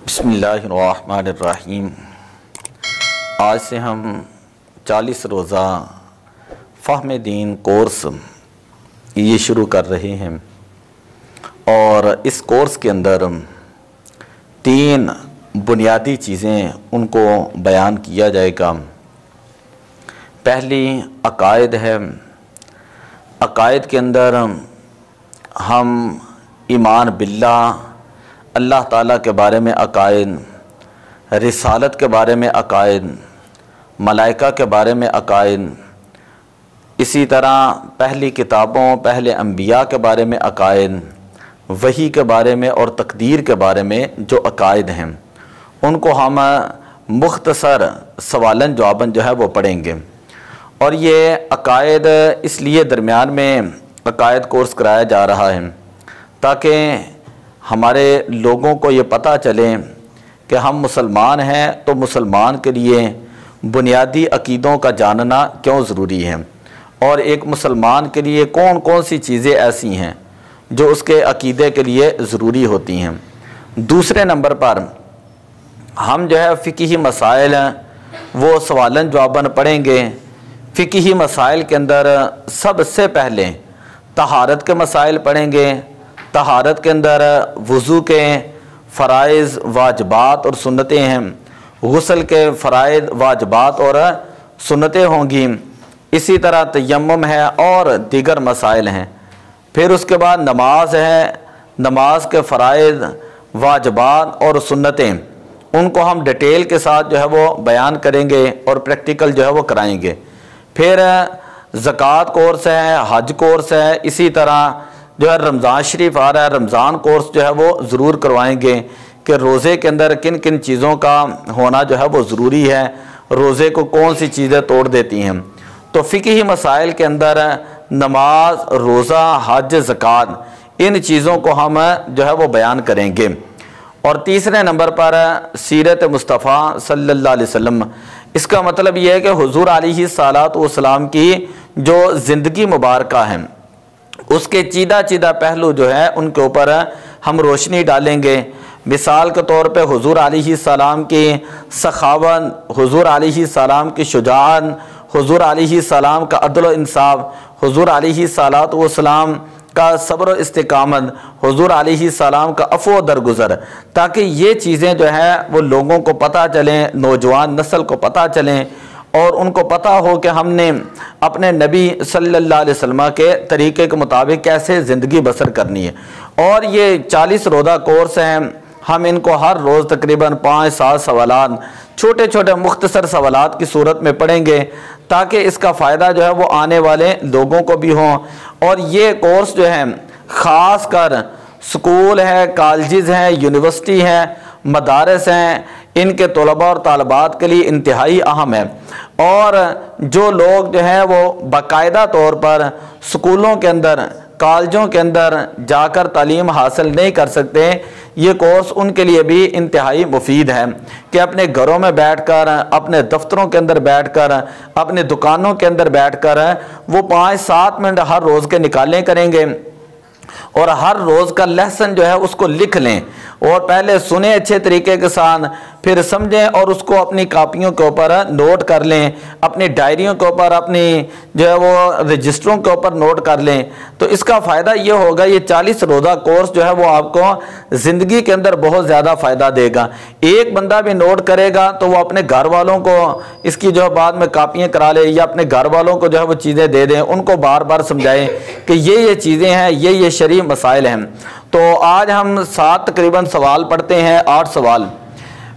بسم اللہ الرحمن الرحیم۔ آج سے ہم 40 روزہ فہم دین کورس یہ شروع کر رہے ہیں، اور اس کورس کے اندر 3 بنیادی چیزیں ان کو بیان کیا جائے گا۔ پہلی عقائد ہے۔ عقائد کے اندر ہم ایمان باللہ، اللہ تعالیٰ کے بارے میں عقائد، رسالت کے بارے میں عقائد، ملائکہ کے بارے میں عقائد، اسی طرح پہلی کتابوں، پہلے انبیاء کے بارے میں عقائد، وحی کے بارے میں اور تقدیر کے بارے میں جو عقائد ہیں ان کو ہم مختصر سوالن جواباً جو ہے وہ پڑھیں گے۔ اور یہ عقائد اس لیے درمیان میں عقائد کورس کرایا جا رہا ہے تاکہ ہمارے لوگوں کو یہ پتہ چلے کہ ہم مسلمان ہیں تو مسلمان کے لیے بنیادی عقیدوں کا جاننا کیوں ضروری ہے، اور ایک مسلمان کے لیے کون کون سی چیزیں ایسی ہیں جو اس کے عقیدے کے لیے ضروری ہوتی ہیں۔ دوسرے نمبر پر ہم جو ہے فقہی مسائل وہ سوالن جواباً پڑھیں گے۔ فقہی مسائل کے اندر سب سے پہلے طہارت کے مسائل پڑھیں گے۔ طہارت کے اندر وضو کے فرائض، واجبات اور سنتیں ہیں، غسل کے فرائض، واجبات اور سنتیں ہوں گی، اسی طرح تیمم ہے اور دیگر مسائل ہیں۔ پھر اس کے بعد نماز ہے، نماز کے فرائض، واجبات اور سنتیں ان کو ہم ڈیٹیل کے ساتھ جو ہے وہ بیان کریں گے اور پریکٹیکل جو ہے وہ کرائیں گے۔ پھر زکوٰۃ کورس ہے، حج کورس ہے، اسی طرح جو ہے رمضان شریف آ رہا ہے، رمضان کورس جو ہے وہ ضرور کروائیں گے کہ روزے کے اندر کن کن چیزوں کا ہونا جو ہے وہ ضروری ہے، روزے کو کون سی چیزیں توڑ دیتی ہیں۔ تو فقہی مسائل کے اندر نماز، روزہ، حج، زکوٰۃ ان چیزوں کو ہم جو ہے وہ بیان کریں گے۔ اور تیسرے نمبر پر سیرت مصطفیٰ صلی اللہ علیہ وسلم۔ اس کا مطلب یہ ہے کہ حضور علیہ الصلوۃ والسلام کی جو زندگی مبارکہ ہے اس کے چیدہ پہلو جو ہے ان کے اوپر ہم روشنی ڈالیں گے۔ مثال کے طور پہ حضور علیہ السلام کی سخاوت، حضور علیہ السلام کی شجاعت، حضور علیہ السلام کا عدل و انصاف، حضور علیہ الصلوۃ والسلام کا صبر و استقامت، حضور علیہ السلام کا عفو و درگزر، تاکہ یہ چیزیں جو ہے وہ لوگوں کو پتہ چلیں، نوجوان نسل کو پتہ چلیں اور ان کو پتہ ہو کہ ہم نے اپنے نبی صلی اللہ علیہ وسلم کے طریقے کے مطابق کیسے زندگی بسر کرنی ہے۔ اور یہ 40 روزہ کورس ہیں، ہم ان کو ہر روز تقریباً 5-7 سوالات، چھوٹے چھوٹے مختصر سوالات کی صورت میں پڑھیں گے تاکہ اس کا فائدہ جو ہے وہ آنے والے لوگوں کو بھی ہوں۔ اور یہ کورس جو ہے خاص کر سکول ہے، کالجز ہیں، یونیورسٹی ہیں، مدارس ہیں، ان کے طلباء اور طالبات کے لیے انتہائی اہم ہے۔ اور جو لوگ جو ہیں وہ باقاعدہ طور پر سکولوں کے اندر، کالجوں کے اندر جا کر تعلیم حاصل نہیں کر سکتے، یہ کورس ان کے لیے بھی انتہائی مفید ہے کہ اپنے گھروں میں بیٹھ کر، اپنے دفتروں کے اندر بیٹھ کر، اپنے دکانوں کے اندر بیٹھ کر وہ 5-7 منٹ ہر روز کے نکالیں کریں گے، اور ہر روز کا لیسن جو ہے اس کو لکھ لیں، اور پہلے سنیں اچھے طریقے کے ساتھ، پھر سمجھیں اور اس کو اپنی کاپیوں کے اوپر نوٹ کر لیں، اپنی ڈائریوں کے اوپر، اپنی جو ہے وہ رجسٹروں کے اوپر نوٹ کر لیں۔ تو اس کا فائدہ یہ ہوگا، یہ 40 روزہ کورس جو ہے وہ آپ کو زندگی کے اندر بہت زیادہ فائدہ دے گا۔ ایک بندہ بھی نوٹ کرے گا تو وہ اپنے گھر والوں کو اس کی جو ہے بعد میں کاپیاں کرا لے، یا اپنے گھر والوں کو جو ہے وہ چیزیں دے دیں، ان کو بار بار سمجھائیں کہ یہ چیزیں ہیں، یہ شرعی مسائل ہیں۔ تو آج ہم 7 تقریباً سوال پڑھتے ہیں، 8 سوال۔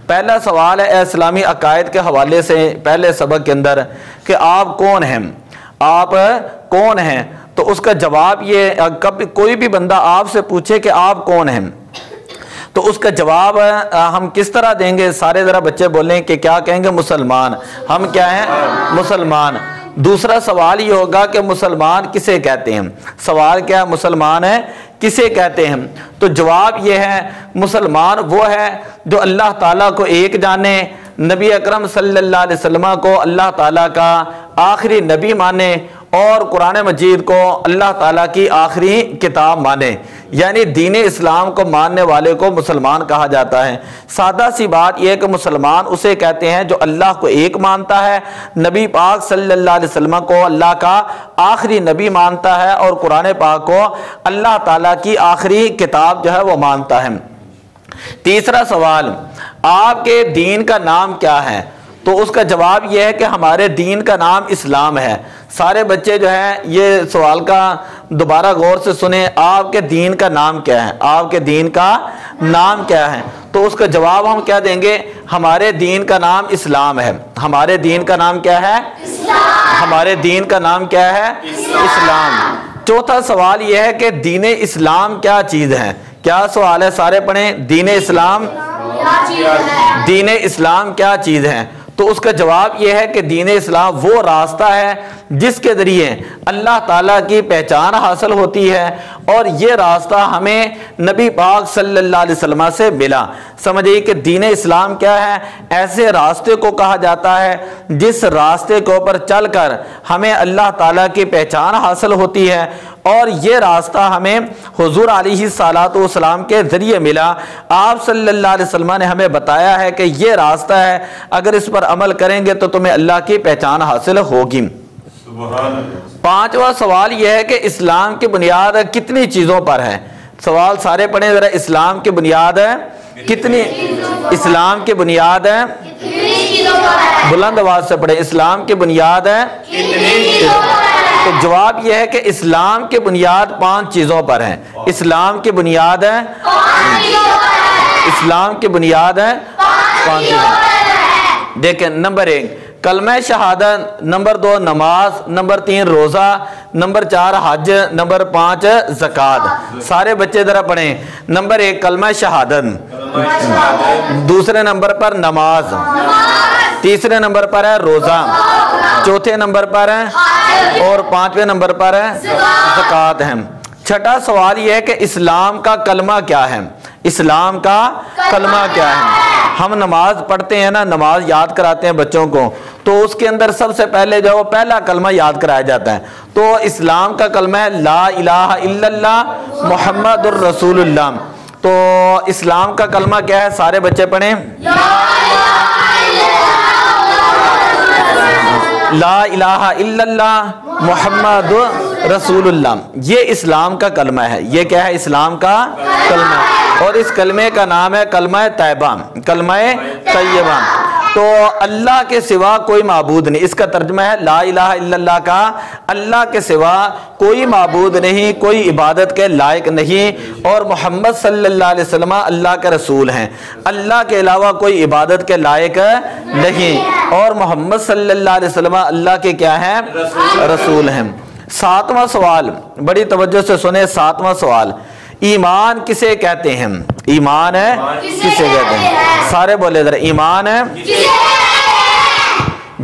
پہلا سوال ہے اسلامی عقائد کے حوالے سے پہلے سبق کے اندر کہ آپ کون ہیں، آپ کون ہیں؟ تو اس کا جواب یہ، کبھی کوئی بھی بندہ آپ سے پوچھے کہ آپ کون ہیں تو اس کا جواب ہم کس طرح دیں گے؟ سارے ذرا بچے بولیں کہ کیا کہیں گے؟ مسلمان۔ ہم کیا ہیں؟ مسلمان۔ دوسرا سوال یہ ہوگا کہ مسلمان کسے کہتے ہیں؟ سوال کیا ہے؟ مسلمان ہے کسے کہتے ہیں؟ تو جواب یہ ہے، مسلمان وہ ہے جو اللہ تعالیٰ کو ایک جانے، نبی اکرم صلی اللہ علیہ وسلم کو اللہ تعالیٰ کا آخری نبی مانے اور قرآن مجید کو اللہ تعالیٰ کی آخری کتاب مانے۔ یعنی دین اسلام کو ماننے والے کو مسلمان کہا جاتا ہے۔ سادہ سی بات یہ ہے کہ مسلمان اسے کہتے ہیں جو اللہ کو ایک مانتا ہے، نبی پاک صلی اللہ علیہ وسلم کو اللہ کا آخری نبی مانتا ہے، اور قرآن پاک کو اللہ تعالیٰ کی آخری کتاب جو ہے وہ مانتا ہے۔ تیسرا سوال، آپ کے دین کا نام کیا ہے؟ تو اس کا جواب یہ ہے کہ ہمارے دین کا نام اسلام ہے۔ سارے بچے جو ہیں یہ سوال کا دوبارہ غور سے سنیں، آپ کے دین کا نام کیا ہے؟ آپ کے دین کا نام کیا ہے؟ تو اس کا جواب ہم کیا دیں گے؟ ہمارے دین کا نام اسلام ہے۔ ہمارے دین کا نام کیا ہے؟ اسلام۔ ہمارے دین کا نام کیا ہے؟ اسلام۔ چوتھا سوال یہ ہے کہ دین اسلام کیا چیز ہے؟ کیا سوال ہے؟ سارے پڑھیں، دین اسلام دین اسلام کیا چیز ہے؟ تو اس کا جواب یہ ہے کہ دین اسلام وہ راستہ ہے جس کے ذریعے اللہ تعالیٰ کی پہچان حاصل ہوتی ہے، اور یہ راستہ ہمیں نبی پاک صلی اللہ علیہ وسلم سے ملا۔ سمجھئے کہ دین اسلام کیا ہے؟ ایسے راستے کو کہا جاتا ہے جس راستے کے اوپر چل کر ہمیں اللہ تعالیٰ کی پہچان حاصل ہوتی ہے، اور یہ راستہ ہمیں حضور علیہ الصلوۃ والسلام کے ذریعے ملا۔ آپ صلی اللہ علیہ وسلم نے ہمیں بتایا ہے کہ یہ راستہ ہے، اگر اس پر عمل کریں گے تو تمہیں اللہ کی پہچان حاصل ہوگی۔ پانچواں سوال یہ ہے کہ اسلام کی بنیاد کتنی چیزوں پر ہے؟ سوال سارے پڑھیں ذرا، اسلام کی بنیاد ہے کتنی؟ اسلام کی بنیاد ہے، بلند آواز سے پڑھیں، اسلام کی بنیاد ہے تو جواب یہ ہے کہ اسلام کی بنیاد 5 چیزوں پر ہے۔ اسلام کی بنیاد ہے، اسلام کی بنیاد ہے 5 چیزیں۔ دیکھیں، نمبر 1 کلمہ شہادت، نمبر 2 نماز، نمبر 3 روزہ، نمبر 4 حج، نمبر 5 زکوٰۃ۔ سارے بچے ذرا پڑھیں، نمبر 1 کلمہ شہادت، دوسرے نمبر پر نماز، تیسرے نمبر پر ہے روزہ، چوتھے نمبر پر ہے اور 5ویں نمبر پر ہے زکوٰۃ ہے۔ چھٹا سوال یہ ہے کہ اسلام کا کلمہ کیا ہے؟ اسلام کا کلمہ کیا ہے؟ ہم نماز پڑھتے ہیں نا، نماز یاد کراتے ہیں بچوں کو، تو اس کے اندر سب سے پہلے جو پہلا کلمہ یاد کرایا جاتا ہے، تو اسلام کا کلمہ ہے لا الہ الا اللہ محمد الرسول اللہ۔ تو اسلام کا کلمہ کیا ہے؟ سارے بچے پڑھیں، لا الہ الا اللہ محمد رسول اللہ۔ یہ اسلام کا کلمہ ہے۔ یہ کیا ہے؟ اسلام کا کلمہ ہے، اور اس کلمے کا نام ہے کلمہ طیبہ، کلمہ طیبہ۔ تو اللہ کے سوا کوئی معبود نہیں، اس کا ترجمہ ہے لا الہ الا اللہ کا، اللہ کے سوا کوئی معبود نہیں، کوئی عبادت کے لائق نہیں، اور محمد صلی اللہ علیہ وسلم اللہ کے رسول ہیں۔ اللہ کے علاوہ کوئی عبادت کے لائق نہیں، اور محمد صلی اللہ علیہ وسلم اللہ کے کیا ہیں؟ رسول ہیں۔ 7واں سوال، بڑی توجہ سے سنیں، 7واں سوال، ایمان کسے کہتے ہیں؟ ایمان ہے کسے کہتے ہیں؟ سارے بولے ذرا، ایمان ہے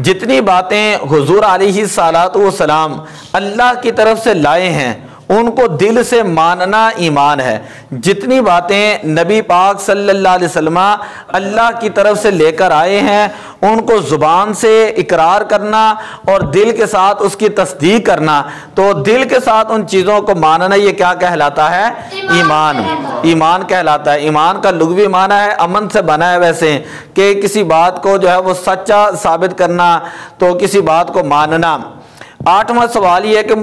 جتنی باتیں حضور علیہ الصلوۃ والسلام اللہ کی طرف سے لائے ہیں ان کو دل سے ماننا ایمان ہے۔ جتنی باتیں نبی پاک صلی اللہ علیہ وسلم اللہ کی طرف سے لے کر آئے ہیں ان کو زبان سے اقرار کرنا اور دل کے ساتھ اس کی تصدیق کرنا، تو دل کے ساتھ ان چیزوں کو ماننا، یہ کیا کہلاتا ہے؟ ایمان۔ ایمان کہلاتا ہے۔ ایمان کا لغوی معنی ہے امن سے بنا ہے، ویسے کہ کسی بات کو جو ہے وہ سچا ثابت کرنا، تو کسی بات کو ماننا۔ 8واں سوال یہ ہے کہ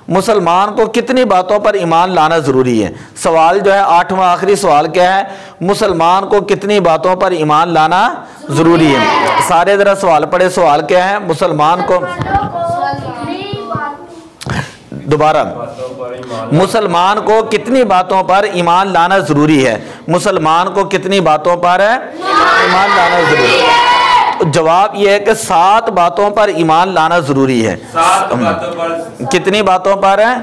مسلمان کو کتنی باتوں پر ایمان لانا ضروری ہے؟ سوال جو ہے 8واں آخری سوال کیا ہے؟ مسلمان کو کتنی باتوں پر ایمان لانا ضروری ہے؟ سارے ذرا سوال پڑھے، سوال کیا ہے؟ مسلمان کو، دوبارہ، مسلمان کو کتنی باتوں پر ایمان لانا ضروری ہے؟ مسلمان کو کتنی باتوں پر ایمان لانا ضروری ہے؟ جواب یہ ہے کہ 7 باتوں پر ایمان لانا ضروری ہے۔ کتنی باتوں پر ہے؟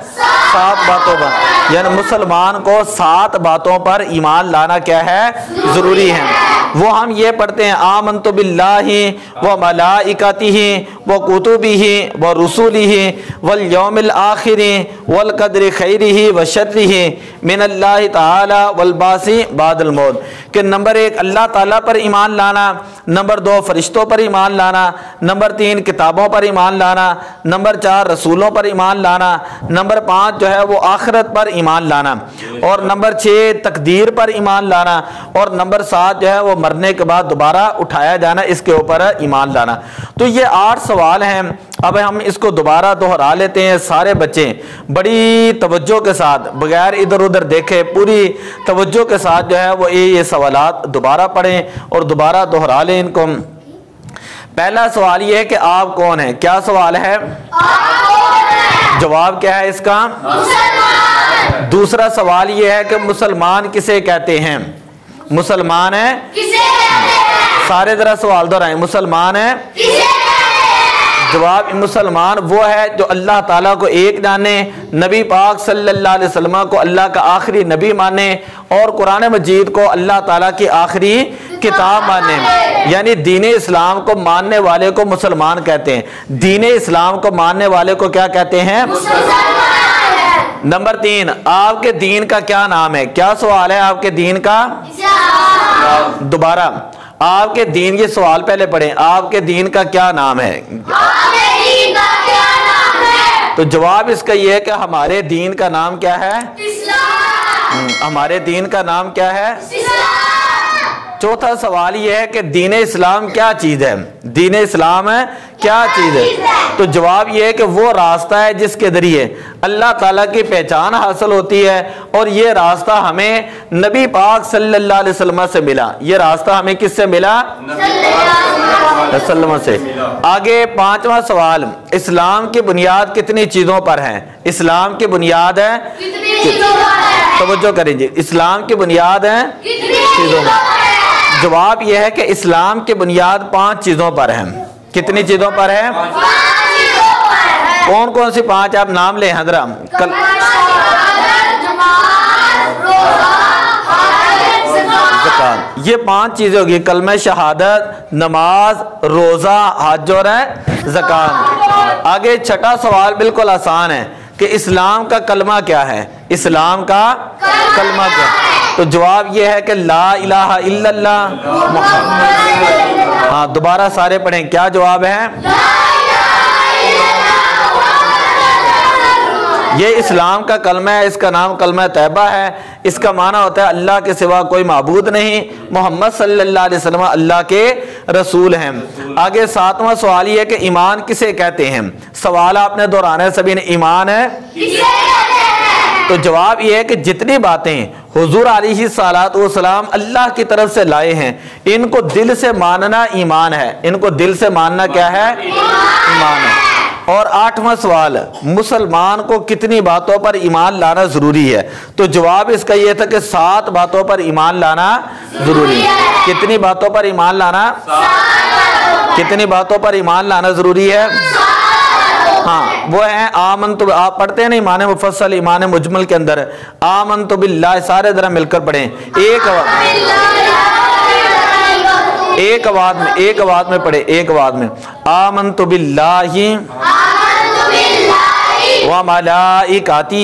7 باتوں پر، یعنی مسلمان کو 7 باتوں پر ایمان لانا کیا ہے؟ ضروری ہے۔ وہ ہم یہ پڑھتے ہیں آمنت باللہ و ملائکتہ و کتبہ و رسلہ والیوم الآخر والقدر خیرہ و شرہ من اللہ تعالی والبعث بعد الموت، کہ نمبر 1 اللہ تعالیٰ پر ایمان لانا، نمبر 2 فرشتوں پر ایمان لانا، نمبر 3 کتابوں پر ایمان لانا، نمبر 4 رسولوں پر ایمان لانا، نمبر 5 جو ہے وہ آخرت پر ایمان لانا، اور نمبر 6 تقدیر پر ایمان لانا، اور نمبر 7 جو ہے وہ مرنے کے بعد دوبارہ اٹھایا جانا، اس کے اوپر ایمان لانا۔ تو یہ 8 سوال ہیں، اب ہم اس کو دوبارہ دہرا لیتے ہیں۔ سارے بچے بڑی توجہ کے ساتھ بغیر ادھر ادھر دیکھے پوری توجہ کے ساتھ جو ہے وہ یہ سوالات دوبارہ پڑھیں اور دوبارہ دہرا لیں ان کو۔ پہلا سوال یہ ہے کہ آپ کون ہیں؟ کیا سوال ہے؟ جواب کیا ہے اس کا؟ مسلمان۔ دوسرا سوال یہ ہے کہ مسلمان کسے کہتے ہیں؟ مسلمان ہے کسے کہتے ہیں؟ سارے ذرا سوال دہرائیں، مسلمان ہے کسے کہتے ہیں؟ جواب مسلمان وہ ہے جو اللہ تعالیٰ کو ایک جانے، نبی پاک صلی اللہ علیہ وسلم کو اللہ کا آخری نبی مانے، اور قرآن مجید کو اللہ تعالیٰ کی آخری کتاب مانے، یعنی دین اسلام کو ماننے والے کو مسلمان کہتے ہیں۔ دین اسلام کو ماننے والے کو کیا کہتے ہیں؟ مسلمان۔ نمبر 3 آپ کے دین کا کیا نام ہے؟ کیا سوال ہے آپ کے دین کا؟ اسلام۔ دوبارہ آپ کے دین، یہ سوال پہلے پڑھیں، آپ کے دین کا کیا نام ہے؟ تو جواب اس کا یہ ہے کہ ہمارے دین کا نام کیا ہے؟ اسلام۔ ہمارے دین کا نام کیا ہے؟ اسلام۔ چوتھا سوال یہ ہے کہ دین اسلام کیا چیز ہے؟ دین اسلام ہے کیا چیز ہے؟ تو جواب یہ ہے کہ وہ راستہ ہے جس کے ذریعے اللہ تعالیٰ کی پہچان حاصل ہوتی ہے، اور یہ راستہ ہمیں نبی پاک صلی اللہ علیہ وسلم سے ملا۔ یہ راستہ ہمیں کس سے ملا؟ وسلم سے۔ آگے 5واں سوال، اسلام کی بنیاد کتنی چیزوں پر ہے؟ اسلام کی بنیاد ہے توجہ کریں جی، اسلام کی بنیاد ہے چیزوں پر۔ جواب یہ ہے کہ اسلام کی بنیاد 5 چیزوں پر ہے۔ کتنی چیزوں پر ہے؟ کون کون سی 5؟ آپ نام لیں حضرت۔ یہ 5 چیزیں ہوگی، کلمہ شہادت، نماز، روزہ، حج اور زکات۔ آگے 6واں سوال بالکل آسان ہے کہ اسلام کا کلمہ کیا ہے؟ اسلام کا کلمہ کیا ہے؟ تو جواب یہ ہے کہ لا الہ الا اللہ محمد۔ ہاں دوبارہ سارے پڑھیں، کیا جواب ہے؟ یہ اسلام کا کلمہ ہے، اس کا نام کلمہ طیبہ ہے۔ اس کا معنی ہوتا ہے اللہ کے سوا کوئی معبود نہیں، محمد صلی اللہ علیہ وسلم اللہ کے رسول ہیں۔ آگے 7واں سوال یہ ہے کہ ایمان کسے کہتے ہیں؟ سوال آپ نے دہرانا ہے سبھی نے، ایمان ہے تو جواب یہ ہے کہ جتنی باتیں حضور علیہ الصلوۃ والسلام اللہ کی طرف سے لائے ہیں ان کو دل سے ماننا ایمان ہے۔ ان کو دل سے ماننا کیا ہے؟ ایمان ہے۔ اور 8واں سوال، مسلمان کو کتنی باتوں پر ایمان لانا ضروری ہے؟ تو جواب اس کا یہ تھا کہ 7 باتوں پر ایمان لانا ضروری ہے۔ کتنی باتوں پر ایمان لانا؟ کتنی باتوں پر ایمان لانا ضروری ہے؟ ہاں وہ ہیں آمنت، آپ پڑھتے ہیں نا ایمان مفصل ایمان مجمل کے اندر، آمنت باللہ، سارے ذرا مل کر پڑھیں ایک آواز میں پڑھیں، ایک آواز میں، آمنت باللہ و ملائکتہ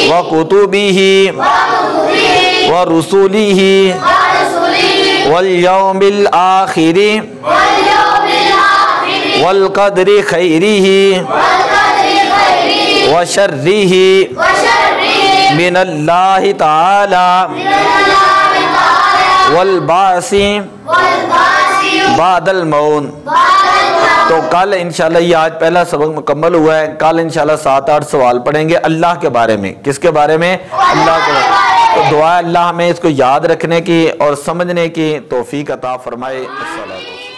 و کتبہ و رسلہ والیوم الآخر والقدر خیرہ و شرہ من اللہ تعالی والبعث بعد الموت۔ تو کل انشاءاللہ، یہ آج پہلا سبق مکمل ہوا ہے، کل انشاءاللہ 7-8 سوال پڑھیں گے اللہ کے بارے میں۔ کس کے بارے میں؟ اللہ کے بارے میں۔ تو دعا اللہ ہمیں اس کو یاد رکھنے کی اور سمجھنے کی توفیق عطا فرمائے۔ السلام علیکم۔